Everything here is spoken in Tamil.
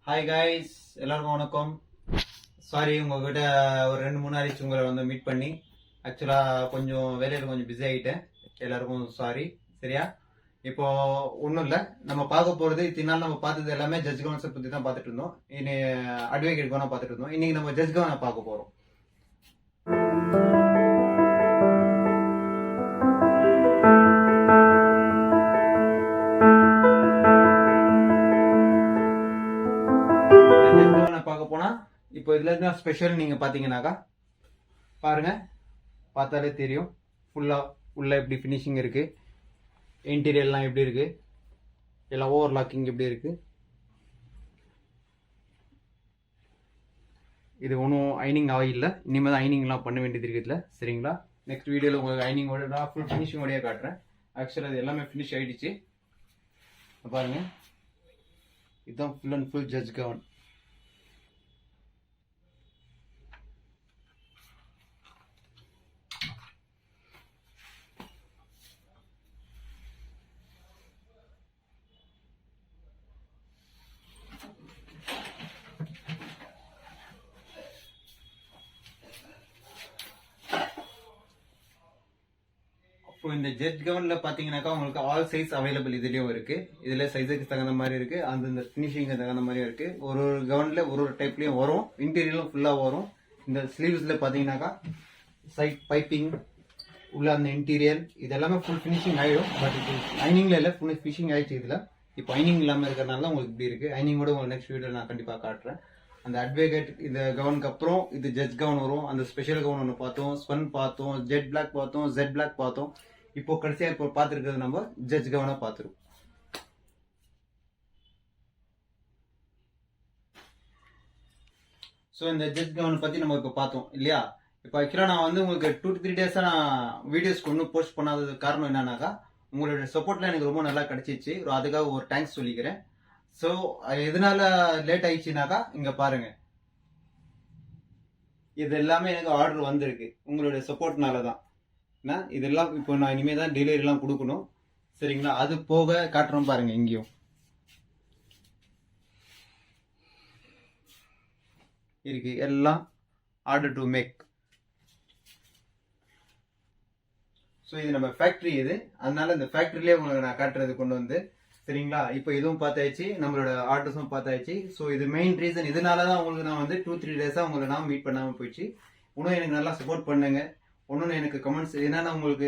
ஹாய் காய்ஸ், எல்லாருக்கும் வணக்கம். சாரி, உங்ககிட்ட ஒரு 2-3 நாளைக்கு உங்களை வந்து மீட் பண்ணி ஆக்சுவலாக கொஞ்சம் வேலையில் கொஞ்சம் பிஸி ஆகிட்டேன். எல்லாருக்கும் சாரி. சரியா? இப்போ ஒன்றும் இல்லை, நம்ம பார்க்க போகிறது இத்தனை நம்ம பார்த்தது எல்லாமே ஜட்ஜ் கவர்னன்ஸை பற்றி தான் பார்த்துட்டு இருந்தோம். இனி அட்வொகேட் கவர்னா பார்த்துட்டு இருந்தோம். இன்னைக்கு நம்ம ஜட்ஜ் கவர்னை பார்க்க போகிறோம். பார்க்க போனா இப்போ இதுல என்ன ஸ்பெஷல் நீங்க பாத்தீங்கன்னாக்கா பாருங்க, பார்த்தாலே தெரியும் ஃபுல்லா உள்ள எப்படி ஃபினிஷிங் இருக்கு, இன்டீரியர்லாம் எப்படி இருக்கு, எல்லாம் ஓவர்லாக்கிங் எப்படி இருக்கு. இது ஒன்றும் ஐனிங் ஆகல, இனிமேல் தான் ஐனிங்லாம் பண்ண வேண்டியது இருக்குதுல. சரிங்களா? நெக்ஸ்ட் வீடியோவில் உங்களுக்கு ஐனிங்கோட நான் ஃபுல் ஃபினிஷிங்கோடய காட்டுறேன். ஆக்சுவலாக இது எல்லாமே ஃபினிஷ் ஆகிடுச்சு. பாருங்க, இதுதான் full and full judge govern. இப்போ இந்த ஜெட் கவன்ல பாத்தீங்கன்னாக்கா உங்களுக்கு ஆல் சைஸ் அவைலபிள் இதுலயும் இருக்கு. இதுல சைஸுக்கு தகுந்த மாதிரி இருக்கு, அந்த ஃபினிஷிங்க்கு தகுந்த மாதிரியும் இருக்கு. ஒரு கவன்ல ஒரு டைப்லயும் வரும், இன்டீரியரும் ஃபுல்லா வரும். இந்த ஸ்லீவ்ஸ்ல பாத்தீங்கன்னாக்கா சைட் பைப்பிங் உள்ள அந்த இன்டீரியர் இது எல்லாமே ஃபுல் ஃபினிஷிங் ஆயிடும். பட் இது ஐனிங்ல இல்ல, ஃபுல் ஃபினிஷிங் ஆயிடுச்சு. இதுல இப்போ ஐனிங் இல்லாம இருக்கிறதுனால உங்களுக்கு இப்படி இருக்கு. ஐனிங்கோட உங்களுக்கு நெக்ஸ்ட் வீடியோ நான் கண்டிப்பா காட்டுறேன். அந்த அட்வொகேட் இந்த கவனுக்கு அப்புறம் இது ஜட்ஜ் கவன் வரும். அந்த ஸ்பெஷல் கவன் ஒன்று பார்த்தோம், ஸ்பன் பார்த்தோம், ஜெட் பிளாக் பார்த்தோம், ஜெட் பிளாக் பார்த்தோம். இப்போ கடைசியா இப்போ பார்த்துருக்கிறது நம்ம ஜட்ஜ் கவனா பார்த்துருவோம். ஸோ இந்த ஜட்ஜ் கவனை பத்தி நம்ம இப்போ பார்த்தோம் இல்லையா? இப்போ ஆக்சுவலாக நான் வந்து உங்களுக்கு 2 to 3 டேஸாக நான் வீடியோஸ்க்கு ஒன்றும் போஸ்ட் பண்ணாதது காரணம் என்னன்னாக்கா, உங்களோட சப்போர்ட்ல எனக்கு ரொம்ப நல்லா கிடைச்சிச்சு. அதுக்காக ஒரு தேங்க்ஸ் சொல்லிக்கிறேன். ஸோ எதனால லேட் ஆயிடுச்சுனாக்கா, இங்க பாருங்க, இது எல்லாமே எனக்கு ஆர்டர் வந்திருக்கு உங்களுடைய சப்போர்ட்னால தான். இதெல்லாம் இப்போ நான் இனிமே தான் டெலிவரி எல்லாம் கொடுக்கணும். சரிங்களா? அது போக காட்டுறோம் பாருங்க, இங்கேயும் இருக்கு எல்லாம் ஆர்டர் டு மேக். ஸோ இது நம்ம ஃபேக்டரி இது, அதனால இந்த ஃபேக்டரியிலே உங்களுக்கு நான் காட்டுறது கொண்டு வந்து. சரிங்களா? இப்போ இதுவும் பார்த்தாச்சு, நம்மளோட ஆர்டர்ஸும் பார்த்தாச்சு. ஸோ இது மெயின் ரீசன். இதனால தான் உங்களுக்கு நான் வந்து 2-3 டேஸாக உங்களை நான் மீட் பண்ணாமல் போயிடுச்சு. இன்னும் எனக்கு நல்லா சப்போர்ட் பண்ணுங்க. ஒன்றும் எனக்கு கமெண்ட்ஸ் என்னன்னா உங்களுக்கு